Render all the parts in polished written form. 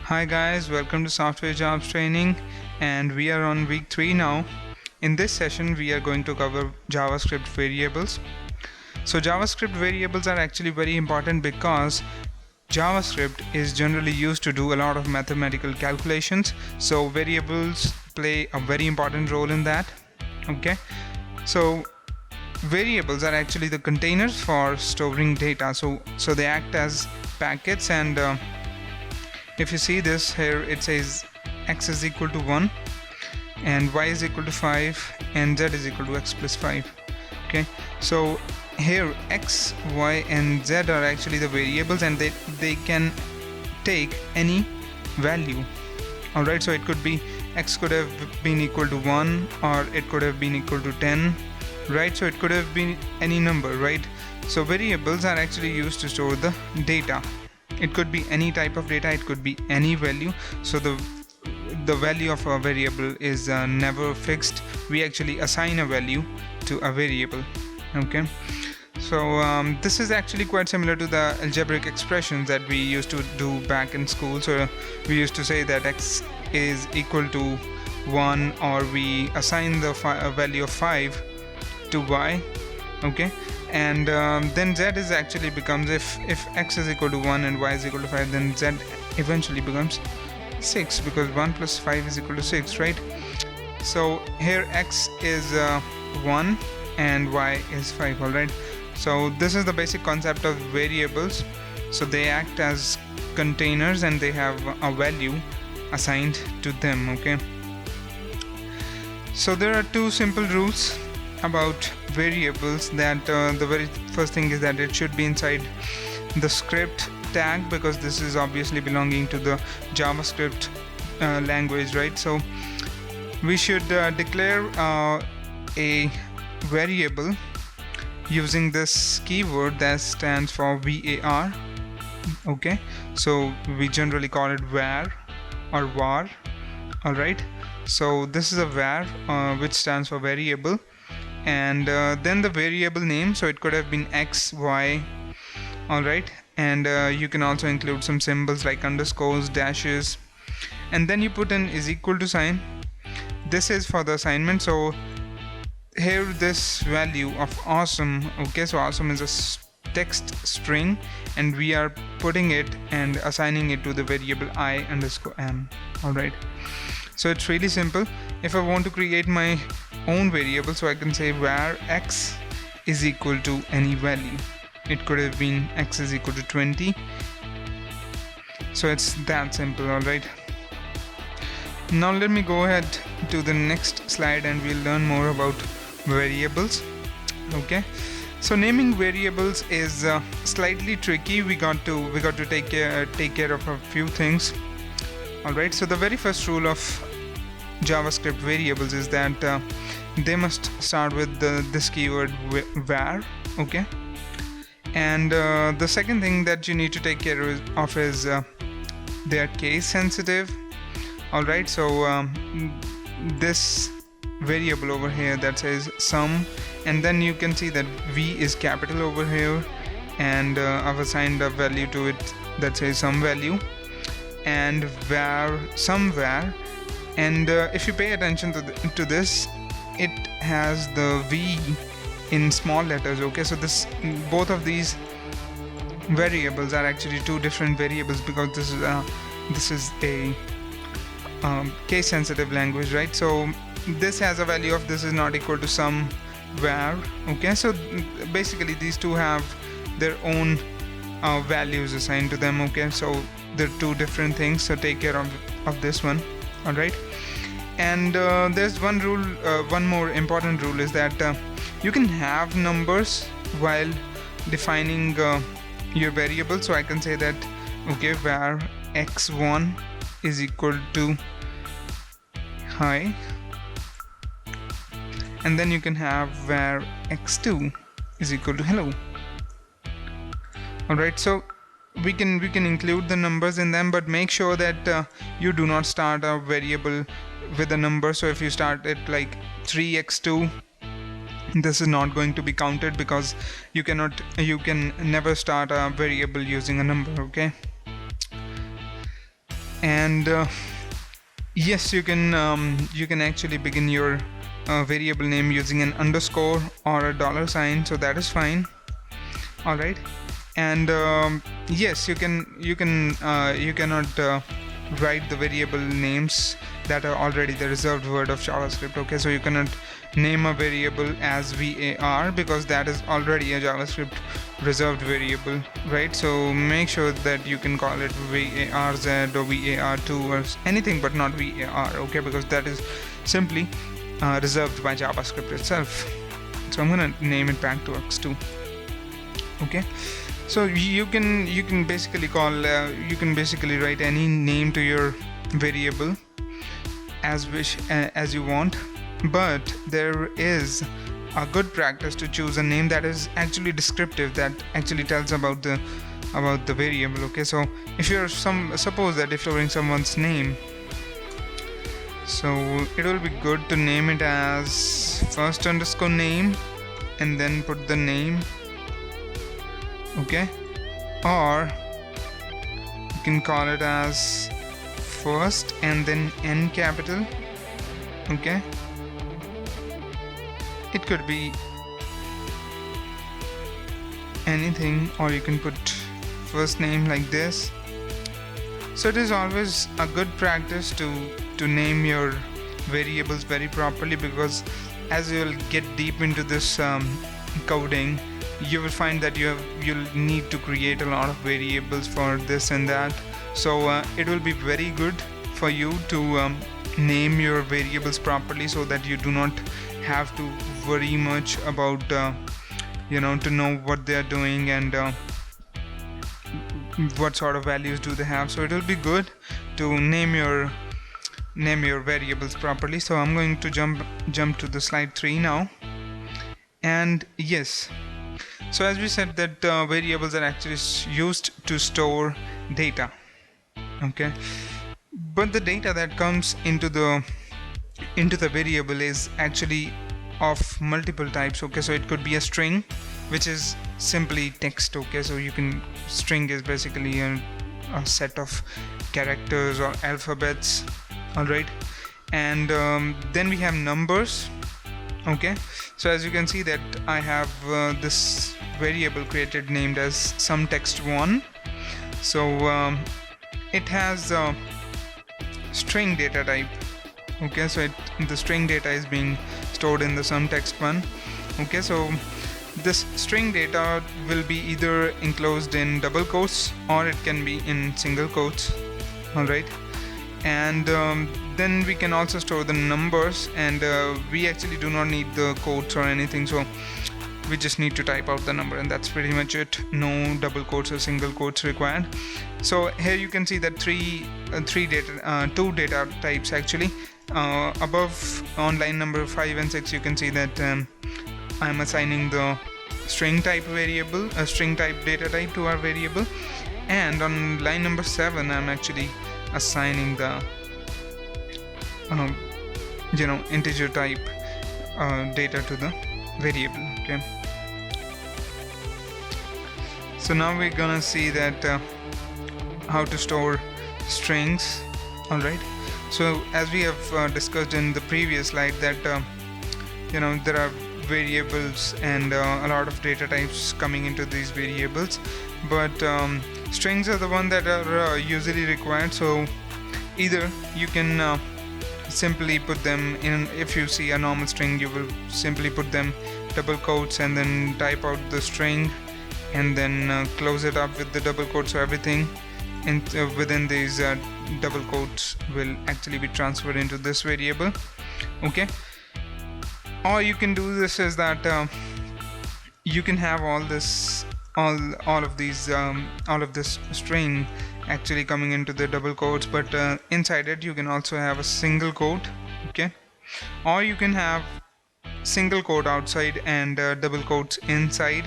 Hi guys, welcome to Software Jobs Training, and we are on week 3 now. In this session we are going to cover JavaScript variables. So JavaScript variables are actually very important because JavaScript is generally used to do a lot of mathematical calculations, so variables play a very important role in that. Okay, so variables are actually the containers for storing data, so they act as packets, and if you see this here, it says x is equal to 1 and y is equal to 5 and z is equal to x plus 5. Okay, so here x, y and z are actually the variables, and they can take any value. Alright, so it could be x could have been equal to 1, or it could have been equal to 10, right? So it could have been any number, right? So variables are actually used to store the data. It could be any type of data, it could be any value. So the value of a variable is never fixed. We actually assign a value to a variable. Okay, so this is actually quite similar to the algebraic expressions that we used to do back in school. So we used to say that x is equal to 1, or we assign the value of 5 to y. Okay, and then z is actually becomes, if x is equal to 1 and y is equal to 5, then z eventually becomes 6, because 1 plus 5 is equal to 6, right? So here x is 1 and y is 5. Alright, so this is the basic concept of variables. So they act as containers and they have a value assigned to them. Okay, so there are two simple rules about variables. That the very first thing is that it should be inside the script tag, because this is obviously belonging to the JavaScript language, right? So we should declare a variable using this keyword that stands for var. Okay, so we generally call it var or var. Alright, so this is a var which stands for variable, and then the variable name, so it could have been x, y. Alright, and you can also include some symbols like underscores, dashes, and then you put an is equal to sign. This is for the assignment. So here this value of awesome, okay, so awesome is a text string, and we are putting it and assigning it to the variable I underscore m. Alright, so it's really simple. If I want to create my own variable, so I can say var x is equal to any value. It could have been x is equal to 20. So it's that simple. Alright, now let me go ahead to the next slide and we'll learn more about variables. Okay, so naming variables is slightly tricky. We got to take care of a few things. Alright, so the very first rule of JavaScript variables is that they must start with this keyword var. Okay, and the second thing that you need to take care of is they are case sensitive. Alright, so this variable over here that says sum, and then you can see that v is capital over here, and I've assigned a value to it that says sum value, and var sum var, and if you pay attention to this, it has the v in small letters. Okay, so both of these variables are actually two different variables, because this is a case sensitive language, right? So this has a value of this is not equal to sum var. Okay, so basically these two have their own values assigned to them. Okay, so they're two different things, so take care of this one. Alright, and there's one rule, one more important rule is that you can have numbers while defining your variable. So I can say that, okay, var x1 is equal to hi, and then you can have var x2 is equal to hello. Alright, so we can include the numbers in them, but make sure that you do not start a variable with a number. So if you start it like 3x2, this is not going to be counted, because you can never start a variable using a number. Okay, And yes, you can actually begin your variable name using an underscore or a dollar sign, so that is fine. All right. And yes, you cannot write the variable names that are already the reserved word of JavaScript. Okay, so you cannot name a variable as var because that is already a JavaScript reserved variable, right? So make sure that you can call it varz or var2 or anything, but not var, okay, because that is simply reserved by JavaScript itself. So I'm gonna name it back to x2. Okay, so you can basically write any name to your variable as you want, but there is a good practice to choose a name that is actually descriptive, that actually tells about the variable. Okay, so if you're suppose that if you're in someone's name, so it will be good to name it as first underscore name and then put the name. Okay, or you can call it as first and then N capital. Okay, it could be anything, or you can put first name like this. So it is always a good practice to name your variables very properly, because as you will get deep into this coding, you will find that you'll need to create a lot of variables for this and that. So it will be very good for you to name your variables properly, so that you do not have to worry much about to know what they are doing and what sort of values do they have. So it will be good to name your variables properly. So I'm going to jump to the slide 3 now. And yes, so as we said that variables are actually used to store data. Okay, but the data that comes into the variable is actually of multiple types. Okay, so it could be a string, which is simply text. Okay, so string is basically a set of characters or alphabets. All right, and then we have numbers. Okay, so as you can see that I have this variable created named as sumText1. So it has a string data type. Okay, so the string data is being stored in the sumText1. Okay, so this string data will be either enclosed in double quotes or it can be in single quotes. All right, and then we can also store the numbers, and we actually do not need the quotes or anything, so we just need to type out the number, and that's pretty much it. No double quotes or single quotes required. So here you can see that two data types actually. Above on line number 5 and 6, you can see that I'm assigning the string type variable, a string type data type to our variable, and on line number 7 I'm actually assigning the integer type data to the variable. Okay, so now we're gonna see that how to store strings. All right, so as we have discussed in the previous slide that there are variables and a lot of data types coming into these variables, but strings are the one that are usually required. So either you can simply put them in, if you see a normal string, you will simply put them double quotes and then type out the string and then close it up with the double quotes. So everything within these double quotes will actually be transferred into this variable. Okay, or you can do this is that you can have all of this string actually coming into the double quotes, but inside it you can also have a single quote. Okay, or you can have single quote outside and double quotes inside.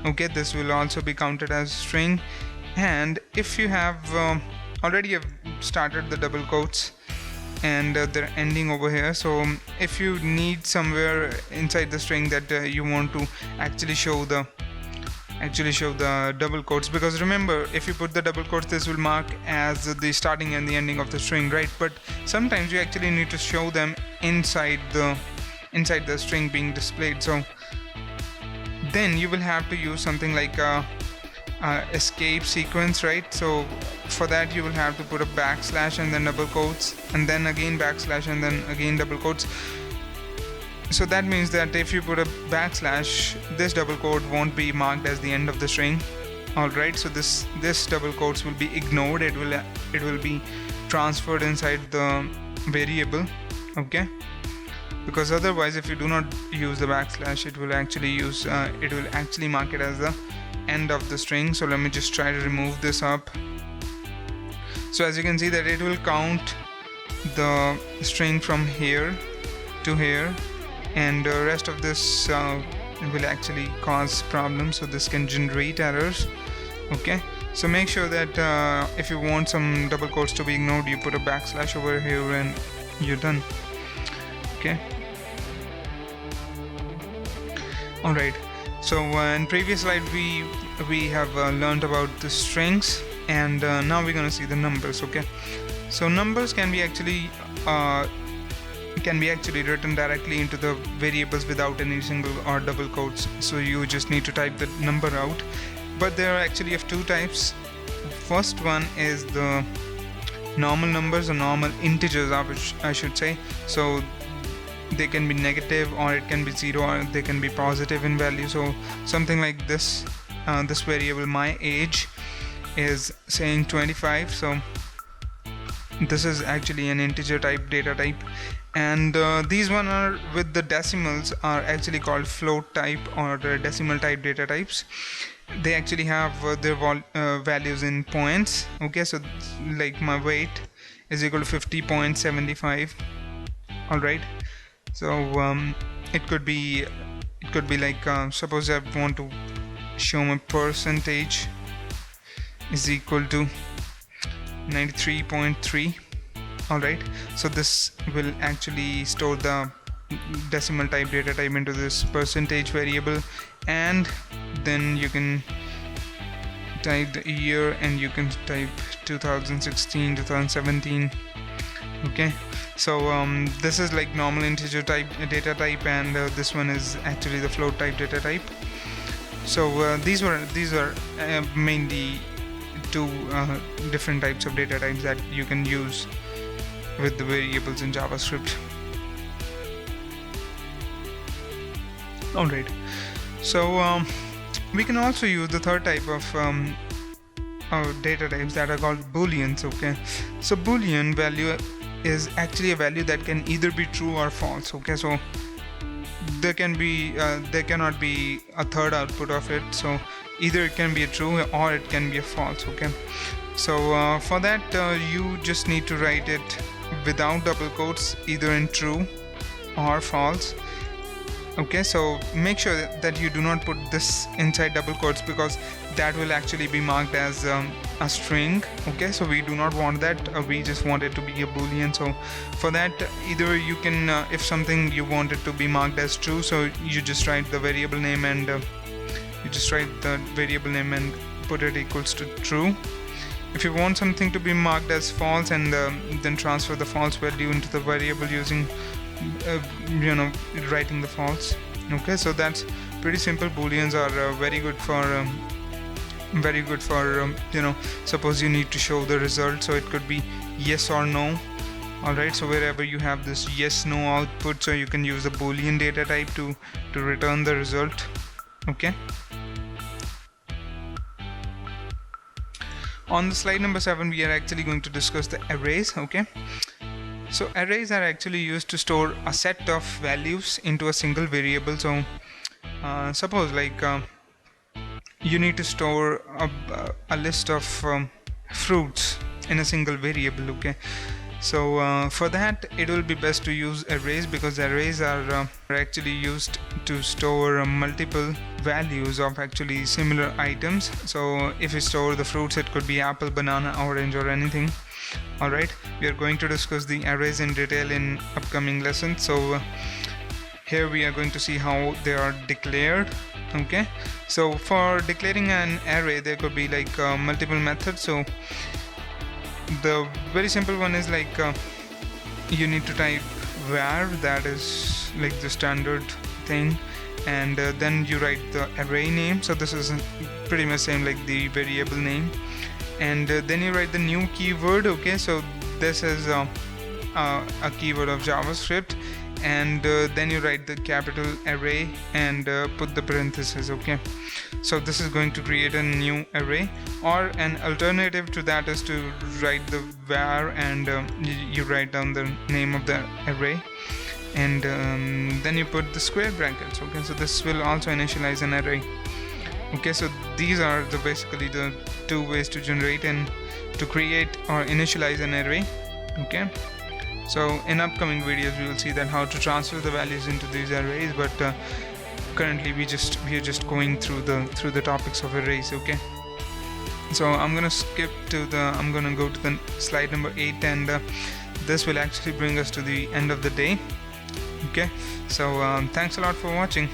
Okay, this will also be counted as string. And if you have already have started the double quotes and they're ending over here, so if you need somewhere inside the string that you want to actually show the actually show the double quotes, because remember, if you put the double quotes, this will mark as the starting and the ending of the string, right? But sometimes you actually need to show them inside the string being displayed. So then you will have to use something like a escape sequence, right? So for that you will have to put a backslash and then double quotes, and then again backslash and then again double quotes. So that means that if you put a backslash, this double quote won't be marked as the end of the string. Alright, so this double quotes will be ignored. It will be transferred inside the variable, okay? Because otherwise, if you do not use the backslash, it will actually mark it as the end of the string. So let me just try to remove this up. So as you can see that it will count the string from here to here, and the rest of this will actually cause problems, so this can generate errors, okay? So make sure that if you want some double quotes to be ignored, you put a backslash over here and you're done, okay? Alright, so in previous slide we have learned about the strings, and now we're gonna see the numbers, okay? So numbers can be actually written directly into the variables without any single or double quotes. So you just need to type the number out, but there are actually of two types. First one is the normal numbers or normal integers, which I should say. So they can be negative, or it can be 0, or they can be positive in value. So something like this, this variable my age is saying 25, so this is actually an integer type data type. And these one are with the decimals are actually called float type or decimal type data types. They actually have their values in points, okay? So like my weight is equal to 50.75. all right, so it could be like suppose I want to show my percentage is equal to 93.3. Alright, so this will actually store the decimal type data type into this percentage variable, and then you can type the year and you can type 2016, 2017, okay? So this is like normal integer type data type, and this one is actually the float type data type. So these are mainly two different types of data types that you can use with the variables in JavaScript. Alright, so we can also use the third type of data types that are called Booleans, okay? So Boolean value is actually a value that can either be true or false, okay? So there cannot be a third output of it, so either it can be a true or it can be a false, okay? So for that you just need to write it without double quotes, either in true or false, okay? So make sure that you do not put this inside double quotes, because that will actually be marked as a string, okay? So we do not want that, we just want it to be a Boolean. So for that, either you can if something you want it to be marked as true, so you just write the variable name and put it equals to true. If you want something to be marked as false, and then transfer the false value into the variable using writing the false, okay? So that's pretty simple. Booleans are very good for suppose you need to show the result, so it could be yes or no. Alright, so wherever you have this yes no output, so you can use the Boolean data type to return the result, okay? On the slide number 7, we are actually going to discuss the arrays, okay? So arrays are actually used to store a set of values into a single variable. So suppose like you need to store a list of fruits in a single variable, okay? So for that it will be best to use arrays, because arrays are actually used to store multiple values of actually similar items. So if you store the fruits, it could be apple, banana, orange, or anything. Alright, we are going to discuss the arrays in detail in upcoming lessons. So here we are going to see how they are declared. Okay, so for declaring an array there could be like multiple methods. So the very simple one is like you need to type var, that is like the standard thing, and then you write the array name. So this is pretty much same like the variable name, and then you write the new keyword. Okay, so this is a keyword of JavaScript, and then you write the capital array and put the parenthesis. Okay, so this is going to create a new array, or an alternative to that is to write the var and you write down the name of the array, and then you put the square brackets. Okay, so this will also initialize an array. Okay, so these are basically the two ways to generate and to create or initialize an array. Okay, so in upcoming videos we will see that how to transfer the values into these arrays, but currently we are just going through the topics of arrays. Okay, so I'm gonna go to the slide number 8, and this will actually bring us to the end of the day. Okay, so thanks a lot for watching.